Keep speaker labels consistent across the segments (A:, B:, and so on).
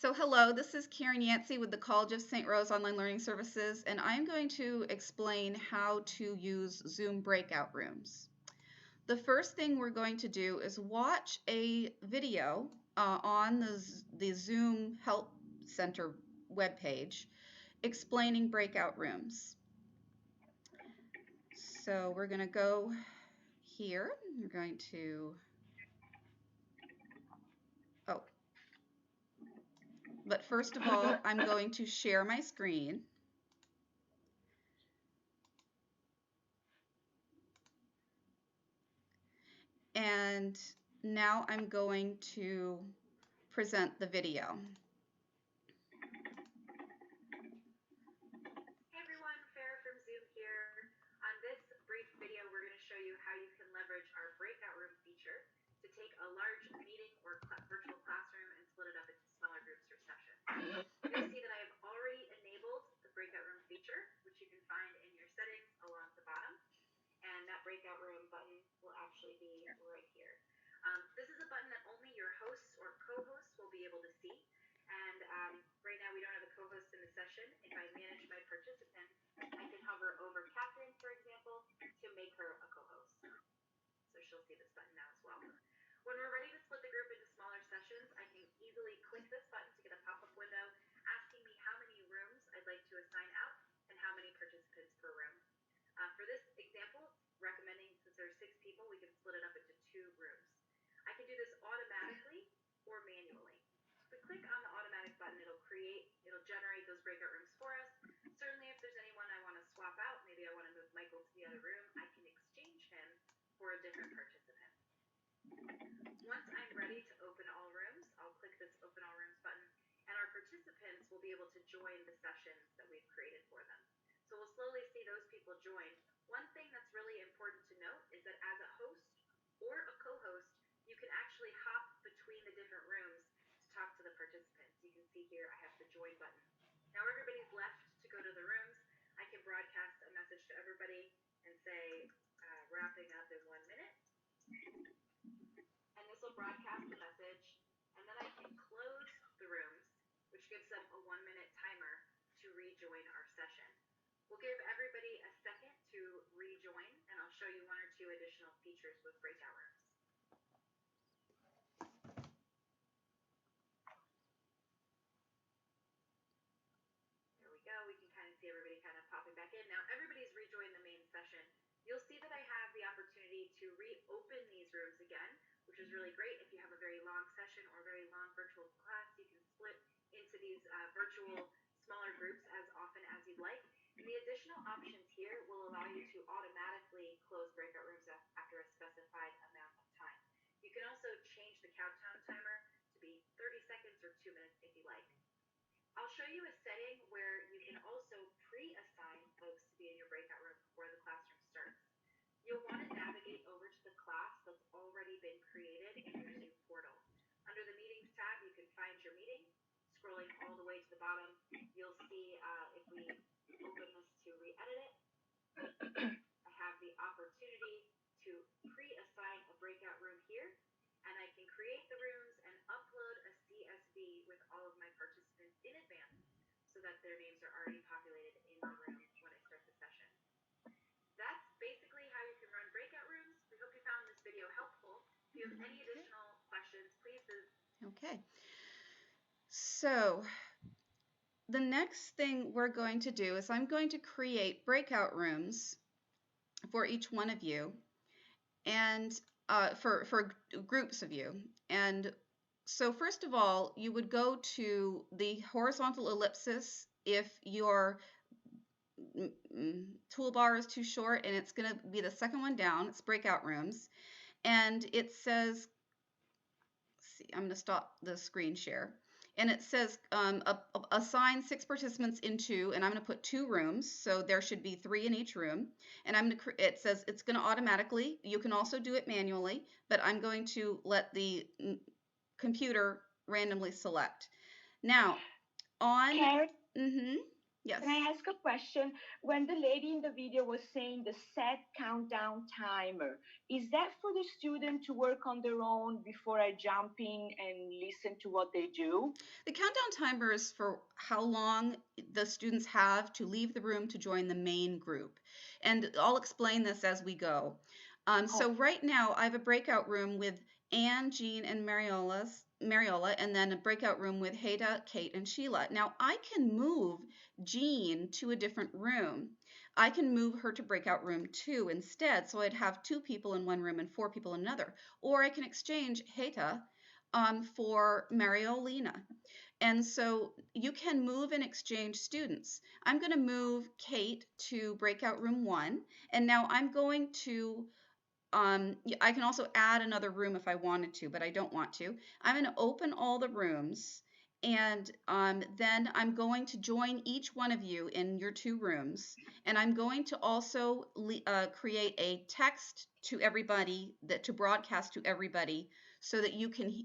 A: So hello, this is Karen Yancey with the College of St. Rose Online Learning Services, and I'm going to explain how to use Zoom breakout rooms. The first thing we're going to do is watch a video on the Zoom Help Center webpage explaining breakout rooms. So we're going to go here. We're going to, but first of all, I'm going to share my screen. And now I'm going to present the video.
B: Hey everyone, Farah from Zoom here. On this brief video, we're going to show you how you can leverage our breakout room feature to take a large meeting or virtual classroom and split it up into smaller groups or sessions. You'll see that I have already enabled the breakout room feature, which you can find in your settings along the bottom. And that breakout room button will actually be right here. This is a button that only your hosts or co-hosts will be able to see. And right now we don't have a co-host in the session. If I manage my participants, I can hover over Catherine, for example, to make her a co-host. So she'll see this button now as well. When we're ready to split the group into smaller sessions, I can easily click this button to get a pop-up window asking me how many rooms I'd like to assign out and how many participants per room. For this example, recommending since there are 6 people, we can split it up into 2 rooms. I can do this automatically or manually. If we click on the automatic button, it'll generate those breakout rooms for us. Certainly if there's anyone I want to swap out, maybe I want to move Michael to the other room, I can exchange him for a different participant. Once I'm ready to open all rooms, I'll click this open all rooms button, and our participants will be able to join the sessions that we've created for them. So we'll slowly see those people join. One thing that's really important to note is that as a host or a co-host, you can actually hop between the different rooms to talk to the participants. You can see here I have the join button. Now everybody's left to go to the rooms. I can broadcast a message to everybody and say, wrapping up in 1 minute. And this will broadcast the message. And then I can close the rooms, which gives them a 1-minute timer to rejoin our session. We'll give everybody a second to rejoin, and I'll show you 1 or 2 additional features with breakout rooms. There we go. We can kind of see everybody kind of popping back in. Now everybody's rejoined the main session. You'll see that I have the opportunity to reopen these rooms again, which is really great. If you have a very long session or a very long virtual class, you can split into these virtual smaller groups as often as you'd like. And the additional options here will allow you to automatically close breakout rooms after a specified amount of time. You can also change the countdown timer to be 30 seconds or 2 minutes if you like. I'll show you a setting where you can also pre-assign folks to be in your breakout room before the classroom starts. You'll want to navigate over to the class that's already been created in your Zoom portal. Under the Meetings tab, you can find your meeting. Scrolling all the way to the bottom, you'll see if we open this to re-edit it, I have the opportunity to pre-assign a breakout room here, and I can create the rooms and upload a CSV with all of my participants in advance so that their names are already populated in the room when I start the session. That's basically how you can run breakout rooms. We hope you found this video helpful. If you have any additional questions, please do.
A: Okay. So the next thing we're going to do is I'm going to create breakout rooms for each one of you, and for groups of you. And so first of all, you would go to the horizontal ellipsis if your toolbar is too short, and it's going to be the second one down. It's breakout rooms, and it says, see, I'm going to stop the screen share, and it says assign 6 participants into, and I'm going to put 2 rooms, so there should be 3 in each room. And I'm going to, it says it's going to automatically, you can also do it manually, but I'm going to let the computer randomly select. Now on
C: Karen,
A: mm-hmm. Yes.
C: Can I ask a question? When the lady in the video was saying the set countdown timer, is that for the student to work on their own before I jump in and listen to what they do?
A: The countdown timer is for how long the students have to leave the room to join the main group. And I'll explain this as we go. So
C: Okay.
A: right now I have a breakout room with Anne, Jean, and Mariola, and then a breakout room with Hada, Kate, and Sheila. Now I can move Jean to a different room. I can move her to breakout room 2 instead, so I'd have 2 people in one room and 4 people in another. Or I can exchange Hada for Mariolina. And so you can move and exchange students. I'm going to move Kate to breakout room 1, and now I'm going to I can also add another room if I wanted to, but I don't want to. I'm going to open all the rooms, and then I'm going to join each one of you in your 2 rooms, and I'm going to also create a text to everybody that to broadcast to everybody so that you can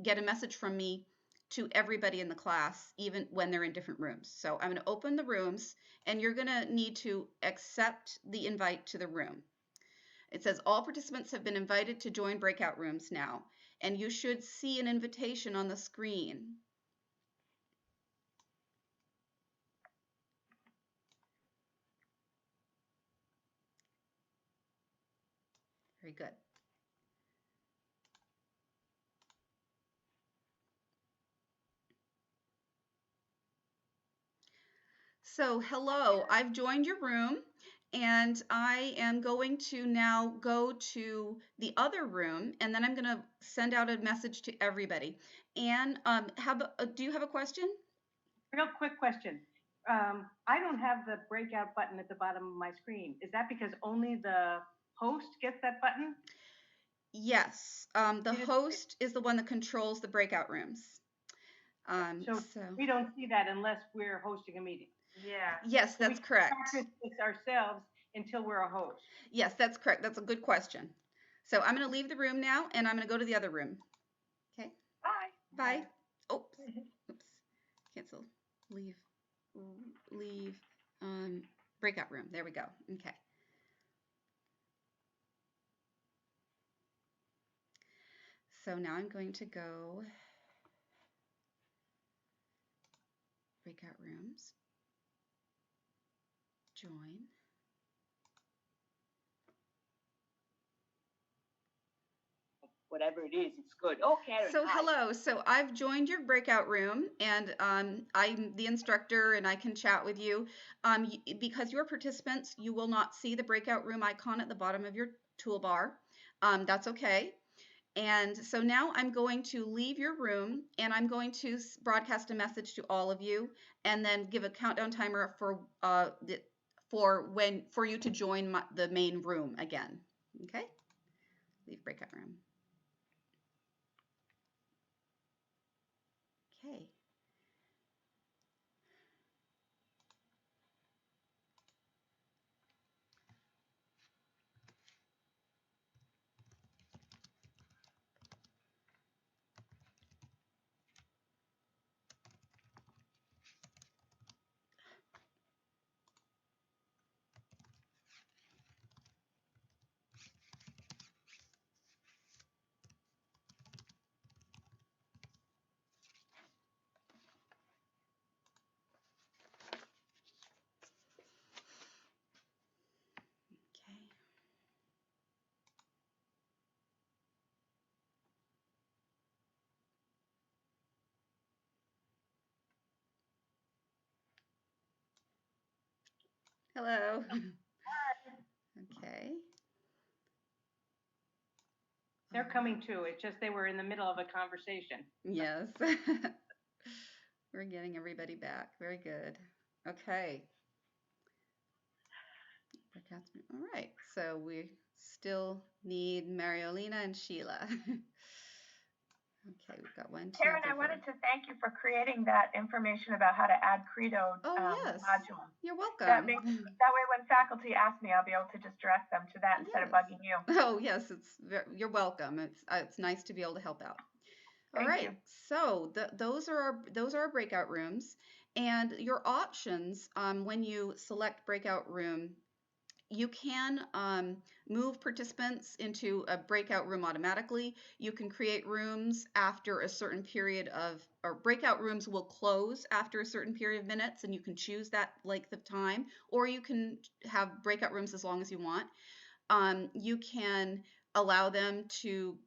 A: get a message from me to everybody in the class, even when they're in different rooms. So I'm going to open the rooms, and you're going to need to accept the invite to the room. It says all participants have been invited to join breakout rooms now, and you should see an invitation on the screen. Very good. So, hello, I've joined your room, and I am going to now go to the other room, and then I'm going to send out a message to everybody. Anne, do you have a question?
D: Real quick question. I don't have the breakout button at the bottom of my screen. Is that because only the host gets that button?
A: Yes, the host is the one that controls the breakout rooms.
D: So
A: So,
D: we don't see that unless we're hosting a meeting.
C: Yeah.
A: yes,
D: So we
A: that's
D: can
A: correct.
D: practice this ourselves until we're a host.
A: Yes, that's correct. That's a good question. So I'm going to leave the room now and I'm going to go to the other room. Okay.
C: Bye.
A: Bye. Oops. Oops. Cancel. Leave. Leave. Breakout room. There we go. Okay. So now I'm going to go breakout rooms. Join.
C: Whatever it is, it's good. Oh, Karen,
A: So
C: hi.
A: hello. So I've joined your breakout room, and I'm the instructor, and I can chat with you. Because you're participants, you will not see the breakout room icon at the bottom of your toolbar. That's okay. And so now I'm going to leave your room, and I'm going to broadcast a message to all of you, and then give a countdown timer for you to join the main room again. Okay. Leave breakout room. Okay. Okay. Hello. Okay.
D: They're coming too. It's just they were in the middle of a conversation.
A: Yes. We're getting everybody back. Very good. Okay. All right. So we still need Mariolina and Sheila. Okay, we've got 1, 2,
C: Karen,
A: 3,
C: I
A: 4.
C: wanted to thank you for creating that information about how to add Credo
A: Oh, yes.
C: modules.
A: You're
C: That
A: welcome.
C: makes that way when faculty ask me, I'll be able to just direct them to that instead of
A: Yes.
C: bugging you.
A: Oh, yes, you're welcome. It's nice to be able to help out. All
C: Thank
A: right.
C: you.
A: So those are our breakout rooms, and your options when you select breakout room, you can move participants into a breakout room automatically. You can create rooms after a certain period of, or breakout rooms will close after a certain period of minutes, and you can choose that length of time, or you can have breakout rooms as long as you want. You can allow them to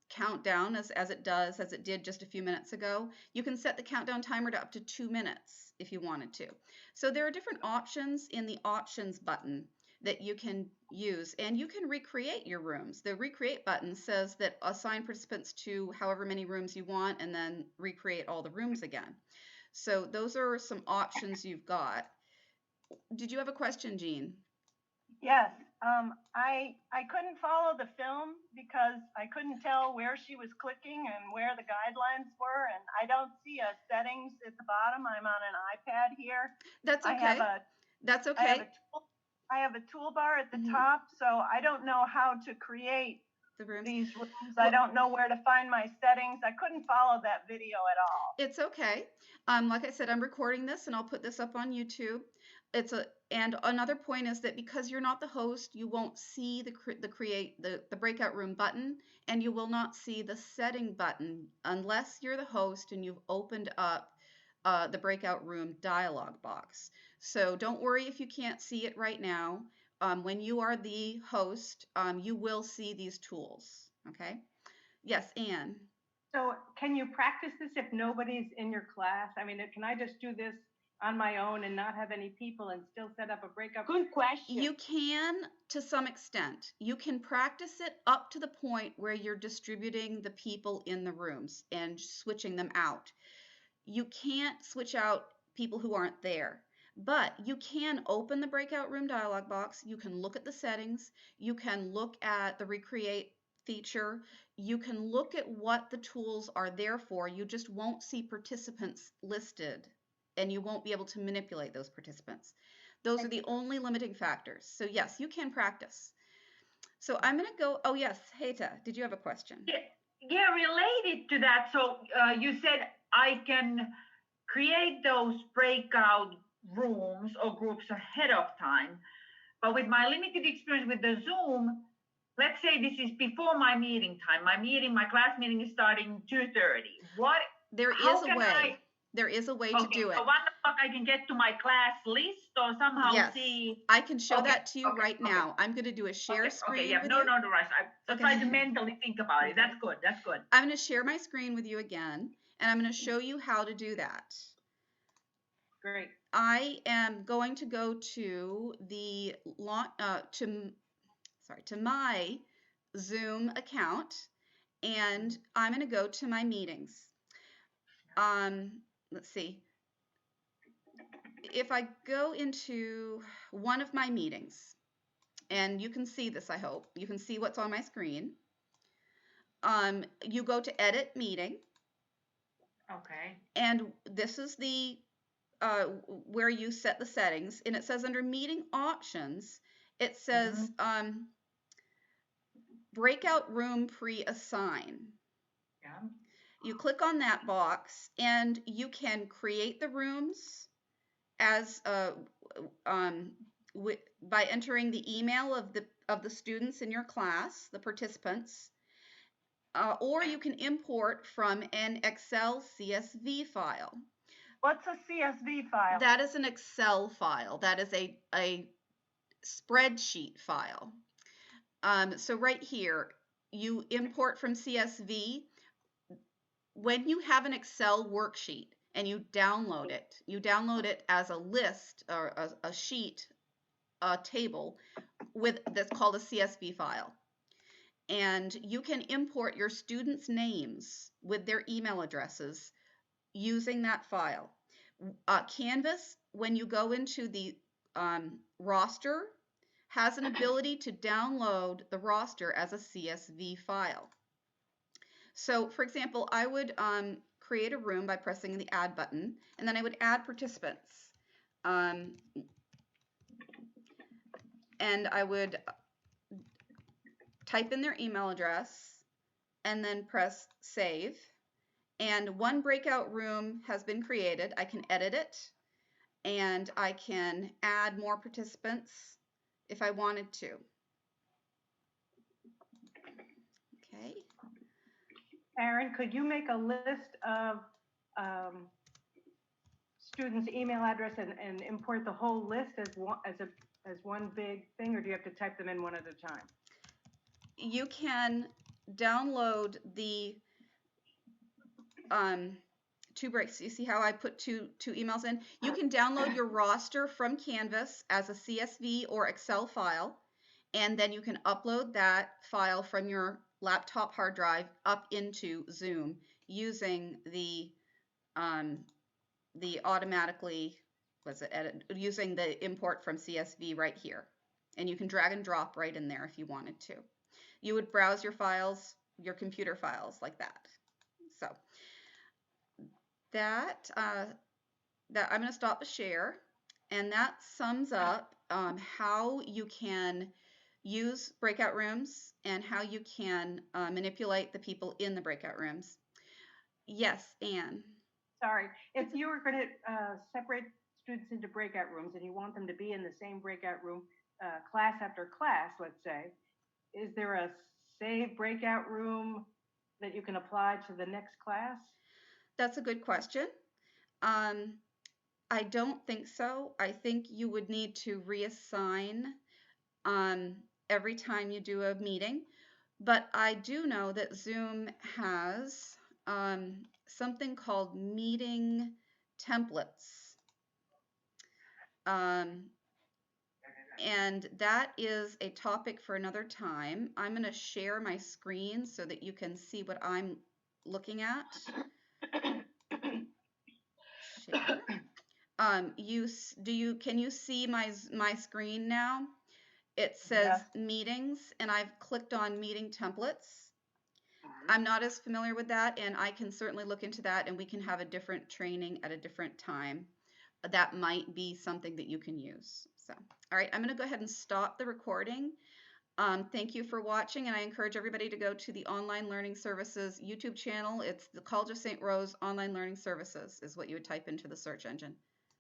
A: count down as it did just a few minutes ago. You can set the countdown timer to up to 2 minutes if you wanted to. So there are different options in the options button that you can use, and you can recreate your rooms. The recreate button says that assign participants to however many rooms you want and then recreate all the rooms again. So those are some options you've got. Did you have a question, Jean?
D: Yes. I couldn't follow the film because I couldn't tell where she was clicking and where the guidelines were, and I don't see a settings at the bottom. I'm on an iPad here.
A: That's
D: I have
A: okay.
D: a
A: That's
D: I have
A: okay.
D: a tool I have a toolbar at the
A: Mhm.
D: top, so I don't know how to create
A: The rooms.
D: these rooms. I
A: Well,
D: don't know where to find my settings. I couldn't follow that video at all.
A: it's okay. Like I said, I'm recording this and I'll put this up on YouTube. And another point is that because you're not the host, you won't see the breakout room button, and you will not see the setting button unless you're the host and you've opened up the breakout room dialog box. So don't worry if you can't see it right now. When you are the host, you will see these tools. Okay. Yes, Anne.
D: So can you practice this if nobody's in your class? I mean, can I just do this on my own and not have any people and still set up a breakup?
C: Good question.
A: You can to some extent. You can practice it up to the point where you're distributing the people in the rooms and switching them out. You can't switch out people who aren't there, but you can open the breakout room dialog box. You can look at the settings. You can look at the recreate feature. You can look at what the tools are there for. You just won't see participants listed, and you won't be able to manipulate those participants. Those are the only limiting factors. So yes, you can practice. So I'm going to go. Oh yes, Heta, did you have a question?
B: Yeah, related to that. So you said I can create those breakout rooms or groups ahead of time. But with my limited experience with the Zoom, let's say this is before my meeting time. My class meeting is starting 2:30.
A: There
B: How
A: is a
B: can
A: way. There is a way to
B: Okay,
A: do it.
B: so 1 o'clock I can get to my class list or somehow
A: Yes,
B: see.
A: I can show
B: Okay,
A: that to you
B: okay,
A: right
B: okay.
A: now. I'm going to do a share
B: Okay,
A: screen
B: yeah,
A: with
B: no,
A: you.
B: no rush. I
A: Okay.
B: try to mentally think about it. That's good.
A: I'm going to share my screen with you again, and I'm going to show you how to do that.
D: Great.
A: I am going to go to the to my Zoom account, and I'm going to go to my meetings. Let's see. If I go into one of my meetings, and you can see this, I hope you can see what's on my screen. You go to edit meeting.
B: Okay.
A: And this is the where you set the settings, and it says under meeting options, it says breakout room pre-assign.
B: Yeah.
A: You click on that box, and you can create the rooms as by entering the email of the students in your class, the participants, or you can import from an Excel CSV file.
D: What's a CSV file?
A: That is an Excel file. That is a spreadsheet file. So right here, you import from CSV. When you have an Excel worksheet and you download it as a list or a sheet, a table that's called a CSV file. And you can import your students' names with their email addresses using that file. Canvas, when you go into the roster, has an ability to download the roster as a CSV file. So, for example, I would create a room by pressing the add button, and then I would add participants. And I would type in their email address and then press save. And one breakout room has been created. I can edit it and I can add more participants if I wanted to. Okay.
D: Aaron, could you make a list of students' email address and import the whole list as one big thing, or do you have to type them in one at a time?
A: You can download the two breaks. You see how I put two emails in? You can download your roster from Canvas as a CSV or Excel file, and then you can upload that file from your laptop hard drive up into Zoom using the automatically using the import from CSV right here. And you can drag and drop right in there if you wanted to. You would browse your files, your computer files like that. So that I'm going to stop the share, and that sums up how you can use breakout rooms and how you can manipulate the people in the breakout rooms. Yes, Anne.
D: Sorry, if you were going to separate students into breakout rooms and you want them to be in the same breakout room class after class, let's say, is there a save breakout room that you can apply to the next class?
A: That's a good question. I don't think so. I think you would need to reassign every time you do a meeting. But I do know that Zoom has something called meeting templates. And that is a topic for another time. I'm going to share my screen so that you can see what I'm looking at. Share. Can you see my screen now? It says
D: Yes.
A: meetings, and I've clicked on meeting templates. I'm not as familiar with that, and I can certainly look into that, and we can have a different training at a different time. That might be something that you can use. So, all right, I'm going to go ahead and stop the recording. Thank you for watching, and I encourage everybody to go to the Online Learning Services YouTube channel. It's the College of St. Rose Online Learning Services is what you would type into the search engine.